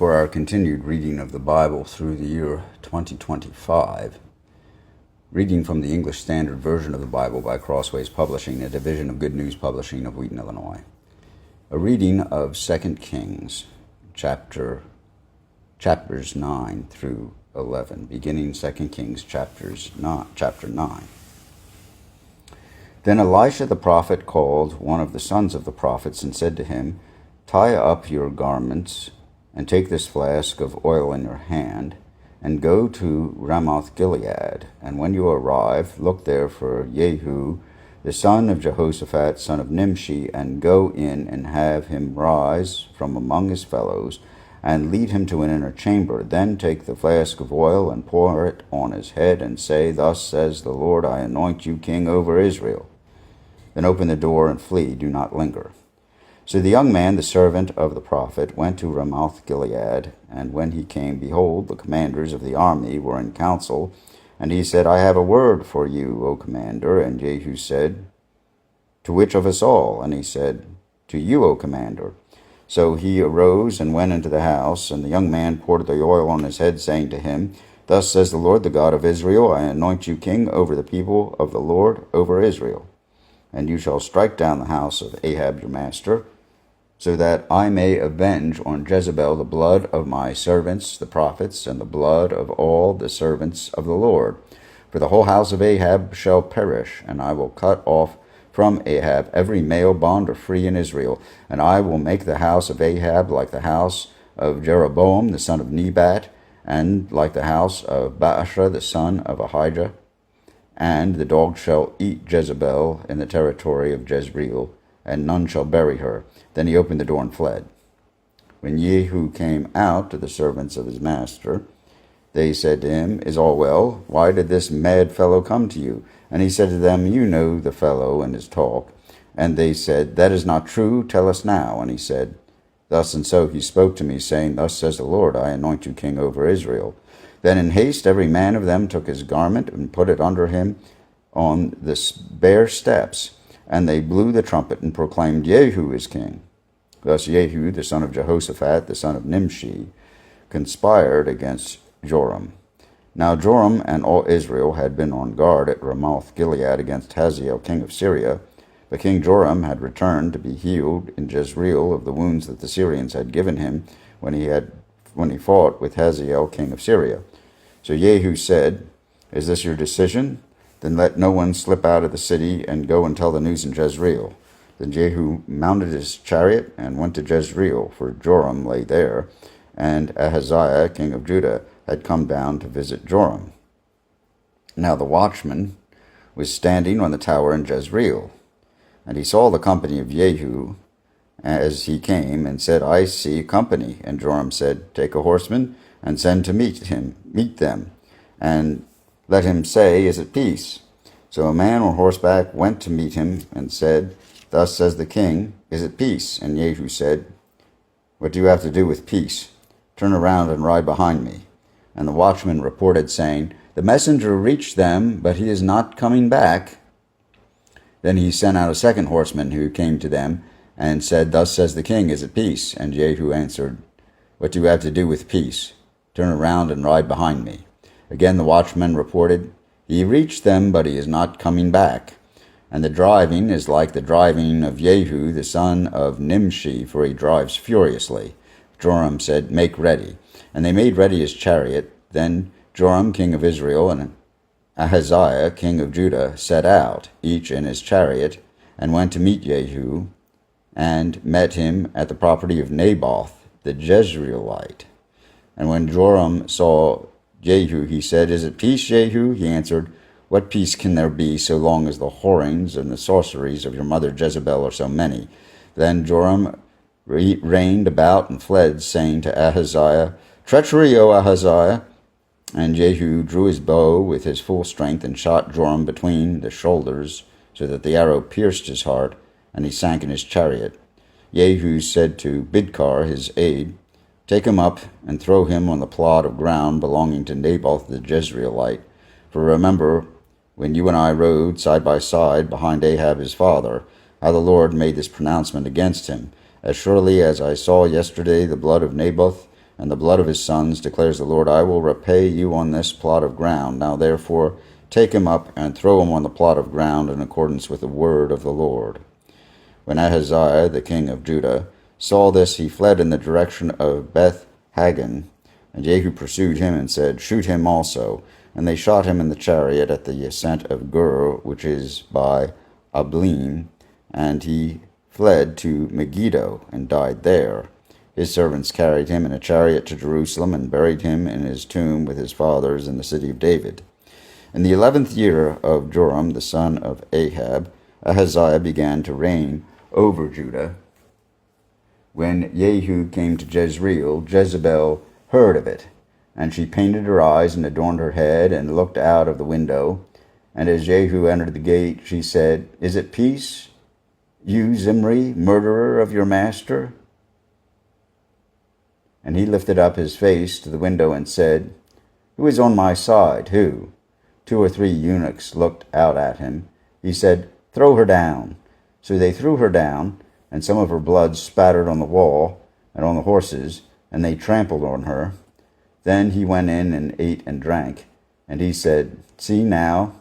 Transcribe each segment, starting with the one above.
For our continued reading of the Bible through the year 2025, reading from the English Standard Version of the Bible by Crossways Publishing, a division of Good News Publishing of Wheaton, Illinois. A reading of 2 Kings, chapters 9 through 11, beginning 2 Kings chapter 9. Then Elisha the prophet called one of the sons of the prophets and said to him, "Tie up your garments and take this flask of oil in your hand, and go to Ramoth Gilead. And when you arrive, look there for Jehu, the son of Jehoshaphat, son of Nimshi, and go in and have him rise from among his fellows, and lead him to an inner chamber. Then take the flask of oil and pour it on his head, and say, 'Thus says the Lord, I anoint you king over Israel.' Then open the door and flee, do not linger." So the young man, the servant of the prophet, went to Ramoth Gilead, and when he came, behold, the commanders of the army were in council, and he said, "I have a word for you, O commander." And Jehu said, "To which of us all?" And he said, "To you, O commander." So he arose and went into the house, and the young man poured the oil on his head, saying to him, "Thus says the Lord, the God of Israel, I anoint you king over the people of the Lord, over Israel. And you shall strike down the house of Ahab your master, so that I may avenge on Jezebel the blood of my servants the prophets, and the blood of all the servants of the Lord. For the whole house of Ahab shall perish, and I will cut off from Ahab every male bond or free in Israel. And I will make the house of Ahab like the house of Jeroboam the son of Nebat, and like the house of Baasha the son of Ahijah. And the dog shall eat Jezebel in the territory of Jezreel, and none shall bury her." Then he opened the door and fled. When Jehu came out to the servants of his master, they said to him, "Is all well? Why did this mad fellow come to you?" And he said to them, "You know the fellow and his talk." And they said, "That is not true. Tell us now." And he said, "Thus and so he spoke to me, saying, 'Thus says the Lord, I anoint you king over Israel.' Then in haste every man of them took his garment and put it under him on the bare steps. And they blew the trumpet and proclaimed, 'Jehu is king.' Thus Jehu, the son of Jehoshaphat, the son of Nimshi, conspired against Joram. Now Joram and all Israel had been on guard at Ramoth Gilead against Hazael king of Syria. But King Joram had returned to be healed in Jezreel of the wounds that the Syrians had given him when he fought with Hazael king of Syria. So Jehu said, "Is this your decision? Then let no one slip out of the city, and go and tell the news in Jezreel." Then Jehu mounted his chariot and went to Jezreel, for Joram lay there, and Ahaziah king of Judah had come down to visit Joram. Now the watchman was standing on the tower in Jezreel, and he saw the company of Jehu as he came, and said, "I see company." And Joram said, "Take a horseman, and send to meet them, and let him say, 'Is it peace?'" So a man on horseback went to meet him, and said, "Thus says the king, 'Is it peace?'" And Jehu said, "What do you have to do with peace? Turn around and ride behind me." And the watchman reported, saying, "The messenger reached them, but he is not coming back." Then he sent out a second horseman, who came to them, and said, "Thus says the king, 'Is it peace?' And Jehu answered, "What do you have to do with peace? Turn around and ride behind me." Again the watchman reported, "He reached them, but he is not coming back. And the driving is like the driving of Jehu, the son of Nimshi, for he drives furiously." Joram said, "Make ready." And they made ready his chariot. Then Joram king of Israel and Ahaziah king of Judah set out, each in his chariot, and went to meet Jehu, and met him at the property of Naboth the Jezreelite. And when Joram saw Jehu, he said, "Is it peace, Jehu?" He answered, "What peace can there be, so long as the whorings and the sorceries of your mother Jezebel are so many?" Then Joram reigned about and fled, saying to Ahaziah, "Treachery, O Ahaziah!" And Jehu drew his bow with his full strength, and shot Joram between the shoulders, so that the arrow pierced his heart, and he sank in his chariot. Jehu said to Bidkar his aide, "Take him up, and throw him on the plot of ground belonging to Naboth the Jezreelite. For remember, when you and I rode side by side behind Ahab his father, how the Lord made this pronouncement against him. As surely as I saw yesterday the blood of Naboth, and the blood of his sons, declares the Lord, I will repay you on this plot of ground. Now therefore take him up and throw him on the plot of ground in accordance with the word of the Lord. When Ahaziah, the king of Judah, saw this, he fled in the direction of Beth-Hagan, and Jehu pursued him and said, Shoot him also. And they shot him in the chariot at the ascent of Gur, which is by Ablim, and he fled to Megiddo and died there. His servants carried him in a chariot to Jerusalem and buried him in his tomb with his fathers in the city of David. In the 11th year of Joram, the son of Ahab, Ahaziah began to reign over Judah. When Jehu came to Jezreel, Jezebel heard of it, and she painted her eyes and adorned her head and looked out of the window. And as Jehu entered the gate, she said, Is it peace, you Zimri, murderer of your master? And he lifted up his face to the window and said, Who is on my side? Who? 2 or 3 eunuchs looked out at him. He said, Throw her down. So they threw her down, and some of her blood spattered on the wall and on the horses, and they trampled on her. Then he went in and ate and drank. And he said, See now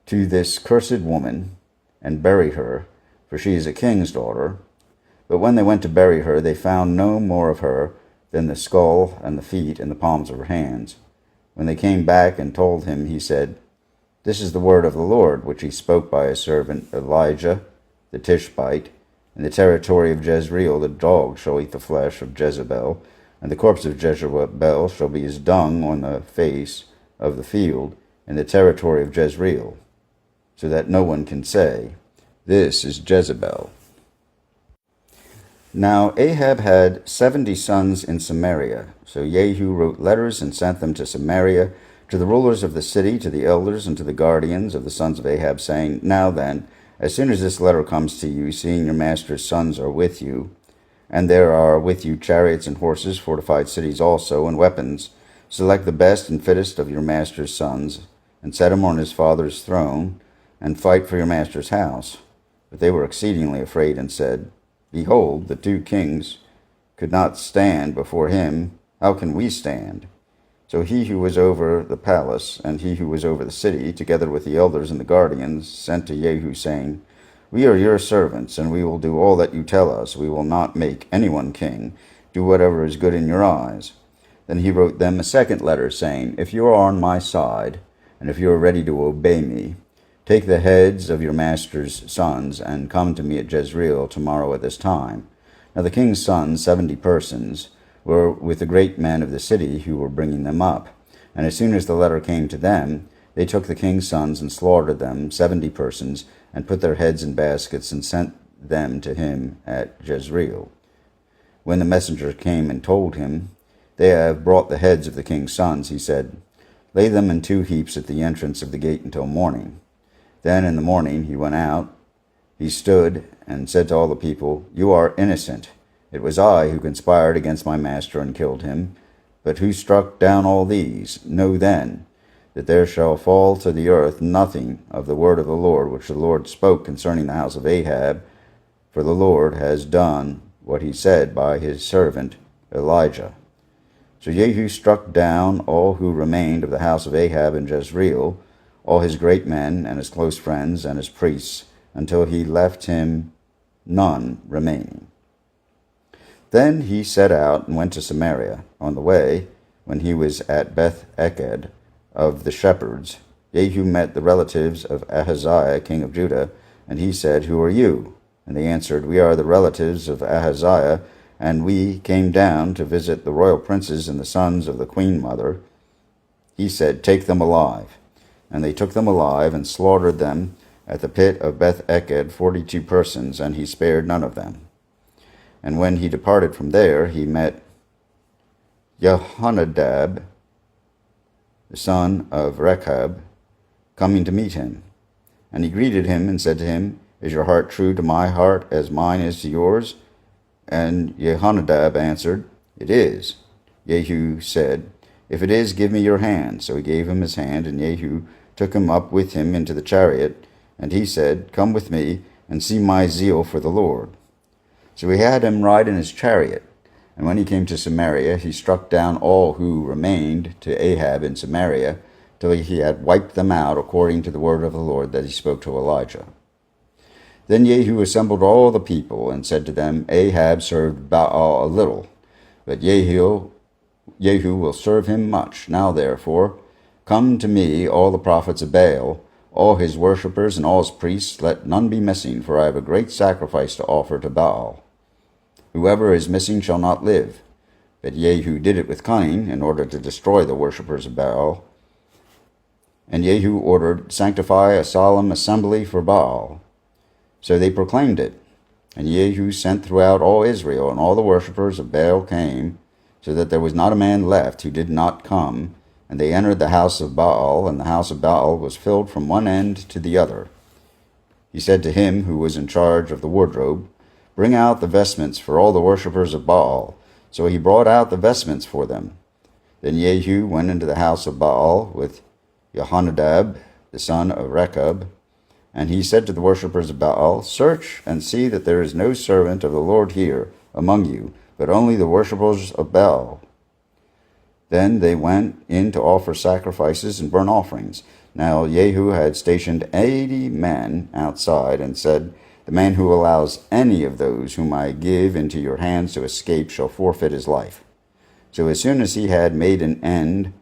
to this cursed woman, and bury her, for she is a king's daughter. But when they went to bury her, they found no more of her than the skull and the feet and the palms of her hands. When they came back and told him, he said, This is the word of the Lord, which he spoke by his servant Elijah the Tishbite. In the territory of Jezreel the dog shall eat the flesh of Jezebel, and the corpse of Jezebel shall be as dung on the face of the field in the territory of Jezreel, so that no one can say, This is Jezebel. Now Ahab had 70 sons in Samaria. So Jehu wrote letters and sent them to Samaria, to the rulers of the city, to the elders, and to the guardians of the sons of Ahab, saying, Now then, as soon as this letter comes to you, seeing your master's sons are with you, and there are with you chariots and horses, fortified cities also, and weapons, select the best and fittest of your master's sons, and set him on his father's throne, and fight for your master's house. But they were exceedingly afraid, and said, Behold, the 2 kings could not stand before him. How can we stand? So he who was over the palace, and he who was over the city, together with the elders and the guardians, sent to Jehu, saying, We are your servants, and we will do all that you tell us. We will not make anyone king. Do whatever is good in your eyes. Then he wrote them a second letter, saying, If you are on my side, and if you are ready to obey me, take the heads of your master's sons, and come to me at Jezreel tomorrow at this time. Now the king's sons, 70 persons, were with the great men of the city who were bringing them up. And as soon as the letter came to them, they took the king's sons and slaughtered them, 70 persons, and put their heads in baskets and sent them to him at Jezreel. When the messenger came and told him, They have brought the heads of the king's sons, he said, Lay them in 2 heaps at the entrance of the gate until morning. Then in the morning he went out. He stood and said to all the people, You are innocent. It was I who conspired against my master and killed him. But who struck down all these? Know then that there shall fall to the earth nothing of the word of the Lord which the Lord spoke concerning the house of Ahab, for the Lord has done what he said by his servant Elijah. So Jehu struck down all who remained of the house of Ahab in Jezreel, all his great men and his close friends and his priests, until he left him none remaining. Then he set out and went to Samaria. On the way, when he was at Beth-Eked of the shepherds, Jehu met the relatives of Ahaziah, king of Judah, and he said, Who are you? And they answered, We are the relatives of Ahaziah, and we came down to visit the royal princes and the sons of the queen mother. He said, Take them alive. And they took them alive and slaughtered them at the pit of Beth-Eked, 42 persons, and he spared none of them. And when he departed from there, he met Jehonadab, the son of Rechab, coming to meet him. And he greeted him and said to him, Is your heart true to my heart as mine is to yours? And Jehonadab answered, It is. Jehu said, If it is, give me your hand. So he gave him his hand, and Jehu took him up with him into the chariot, and he said, Come with me, and see my zeal for the Lord. So he had him ride in his chariot, And when he came to Samaria, he struck down all who remained to Ahab in Samaria, till he had wiped them out, according to the word of the Lord that he spoke to Elijah. Then Jehu assembled all the people, and said to them, Ahab served Baal a little, but Jehu will serve him much. Now therefore, come to me, all the prophets of Baal, all his worshippers and all his priests, let none be missing, for I have a great sacrifice to offer to Baal. Whoever is missing shall not live. But Jehu did it with cunning, in order to destroy the worshippers of Baal. And Jehu ordered, Sanctify a solemn assembly for Baal. So they proclaimed it. And Jehu sent throughout all Israel, and all the worshippers of Baal came, so that there was not a man left who did not come. And they entered the house of Baal, and the house of Baal was filled from one end to the other. He said to him who was in charge of the wardrobe, Bring out the vestments for all the worshippers of Baal. So he brought out the vestments for them. Then Jehu went into the house of Baal with Jehonadab, the son of Rechab, and he said to the worshippers of Baal, Search and see that there is no servant of the Lord here among you, but only the worshippers of Baal. Then they went in to offer sacrifices and burnt offerings. Now Jehu had stationed 80 men outside, and said, The man who allows any of those whom I give into your hands to escape shall forfeit his life. So as soon as he had made an end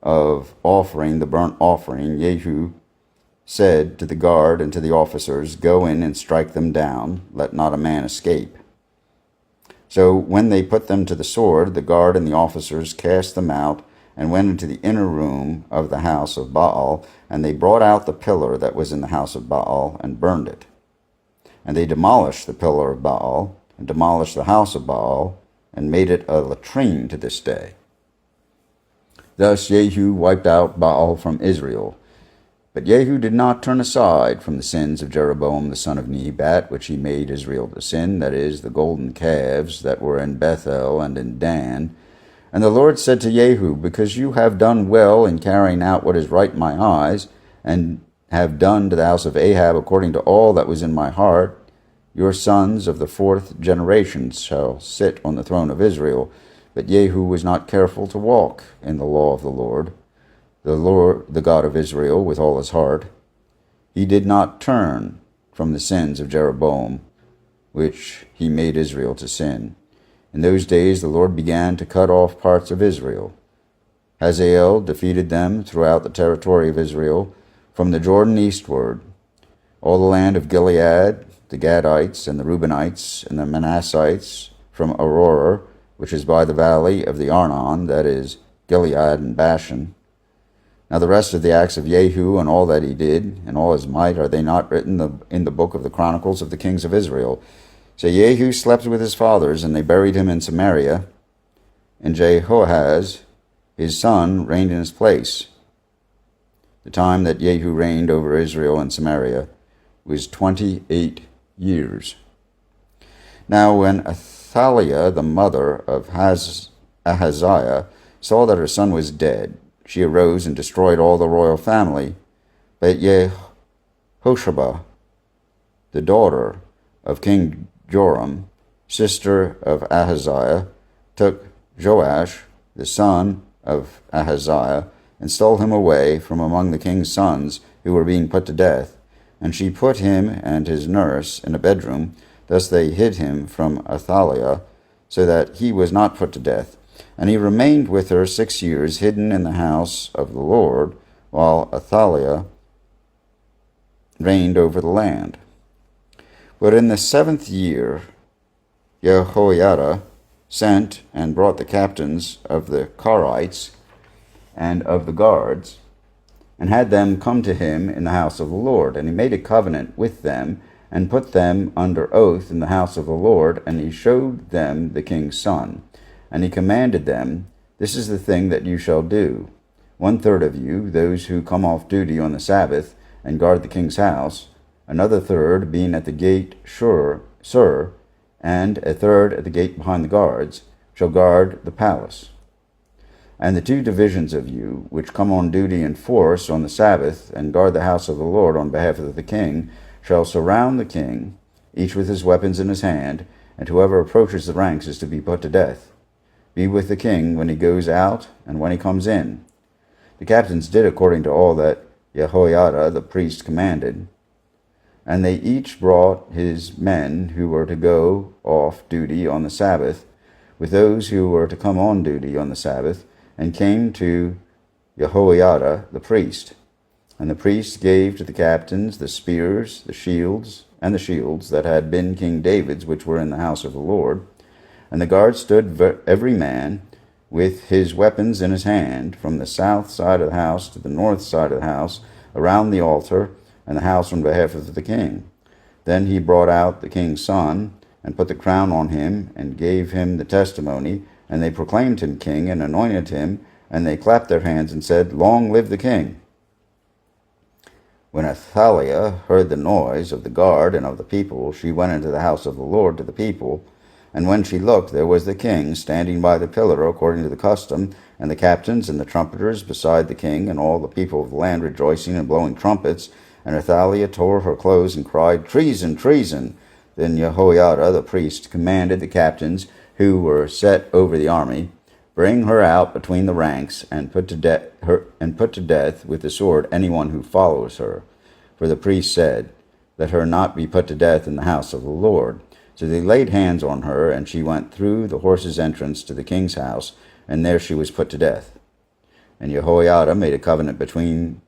of offering the burnt offering, Jehu said to the guard and to the officers, Go in and strike them down, let not a man escape. So when they put them to the sword, the guard and the officers cast them out, and went into the inner room of the house of Baal, and they brought out the pillar that was in the house of Baal, and burned it. And they demolished the pillar of Baal, and demolished the house of Baal, and made it a latrine to this day. Thus Jehu wiped out Baal from Israel. But Jehu did not turn aside from the sins of Jeroboam the son of Nebat, which he made Israel to sin, that is, the golden calves that were in Bethel and in Dan. And the Lord said to Jehu, Because you have done well in carrying out what is right in my eyes, and have done to the house of Ahab according to all that was in my heart, your sons of the 4th generation shall sit on the throne of Israel. But Jehu was not careful to walk in the law of the Lord, the God of Israel, with all his heart. He did not turn from the sins of Jeroboam, which he made Israel to sin. In those days the Lord began to cut off parts of Israel. Hazael defeated them throughout the territory of Israel, from the Jordan eastward. All the land of Gilead, the Gadites, and the Reubenites, and the Manassites, from Aurora, which is by the valley of the Arnon, that is, Gilead and Bashan. Now the rest of the acts of Jehu, and all that he did, and all his might, are they not written in the book of the Chronicles of the kings of Israel? So Jehu slept with his fathers, and they buried him in Samaria, and Jehoahaz, his son, reigned in his place. The time that Jehu reigned over Israel and Samaria was 28 years. Now when Athaliah, the mother of Ahaziah, saw that her son was dead, she arose and destroyed all the royal family. But Jehosheba, the daughter of King Joram, sister of Ahaziah, took Joash, the son of Ahaziah, and stole him away from among the king's sons who were being put to death. And she put him and his nurse in a bedroom. Thus they hid him from Athaliah, so that he was not put to death. And he remained with her 6 years, hidden in the house of the Lord, while Athaliah reigned over the land. But in the 7th year, Jehoiada sent and brought the captains of the Karites and of the guards, and had them come to him in the house of the Lord. And he made a covenant with them, and put them under oath in the house of the Lord, and he showed them the king's son. And he commanded them, This is the thing that you shall do. 1/3 of you, those who come off duty on the Sabbath, and guard the king's house, another third being at the gate Sur, and a third at the gate behind the guards, shall guard the palace. And the 2 divisions of you, which come on duty in force on the Sabbath, and guard the house of the Lord on behalf of the king, shall surround the king, each with his weapons in his hand, and whoever approaches the ranks is to be put to death. be with the king when he goes out and when he comes in." The captains did according to all that Jehoiada the priest commanded. And they each brought his men who were to go off duty on the Sabbath, with those who were to come on duty on the Sabbath, and came to Jehoiada the priest. And the priest gave to the captains the spears, the shields that had been King David's, which were in the house of the Lord. And the guard stood every man with his weapons in his hand, from the south side of the house to the north side of the house, around the altar and the house on behalf of the king. Then he brought out the king's son, and put the crown on him, and gave him the testimony. And they proclaimed him king, and anointed him, and they clapped their hands, and said, "Long live the king!" When Athaliah heard the noise of the guard and of the people, she went into the house of the Lord to the people. And when she looked, there was the king standing by the pillar according to the custom, and the captains and the trumpeters beside the king, and all the people of the land rejoicing and blowing trumpets. And Athaliah tore her clothes and cried, "Treason, treason!" Then Jehoiada the priest commanded the captains who were set over the army, "Bring her out between the ranks, and put to death with the sword anyone who follows her." For the priest said, "Let her not be put to death in the house of the Lord." So they laid hands on her, and she went through the horses' entrance to the king's house, and there she was put to death. And Jehoiada made a covenant between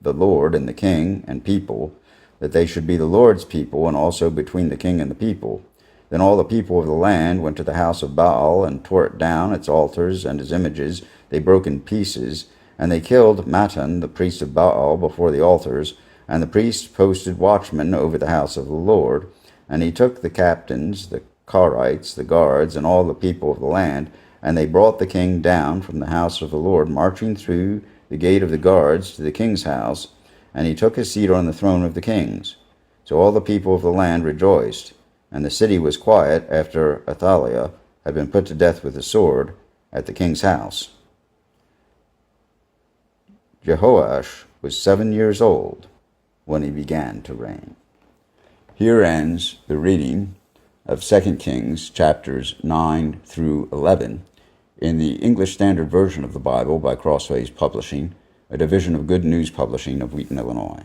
the Lord and the king and people, that they should be the Lord's people, and also between the king and the people. Then all the people of the land went to the house of Baal, and tore it down, its altars and its images they broke in pieces. And they killed Mattan, the priest of Baal, before the altars. And the priest posted watchmen over the house of the Lord. And he took the captains, the Carites, the guards, and all the people of the land, and they brought the king down from the house of the Lord, marching through the gate of the guards to the king's house, and he took his seat on the throne of the kings. So all the people of the land rejoiced, and the city was quiet after Athaliah had been put to death with the sword at the king's house. Jehoash was 7 years old when he began to reign. Here ends the reading of 2 Kings chapters 9 through 11 in the English Standard Version of the Bible by Crossways Publishing, a division of Good News Publishing of Wheaton, Illinois.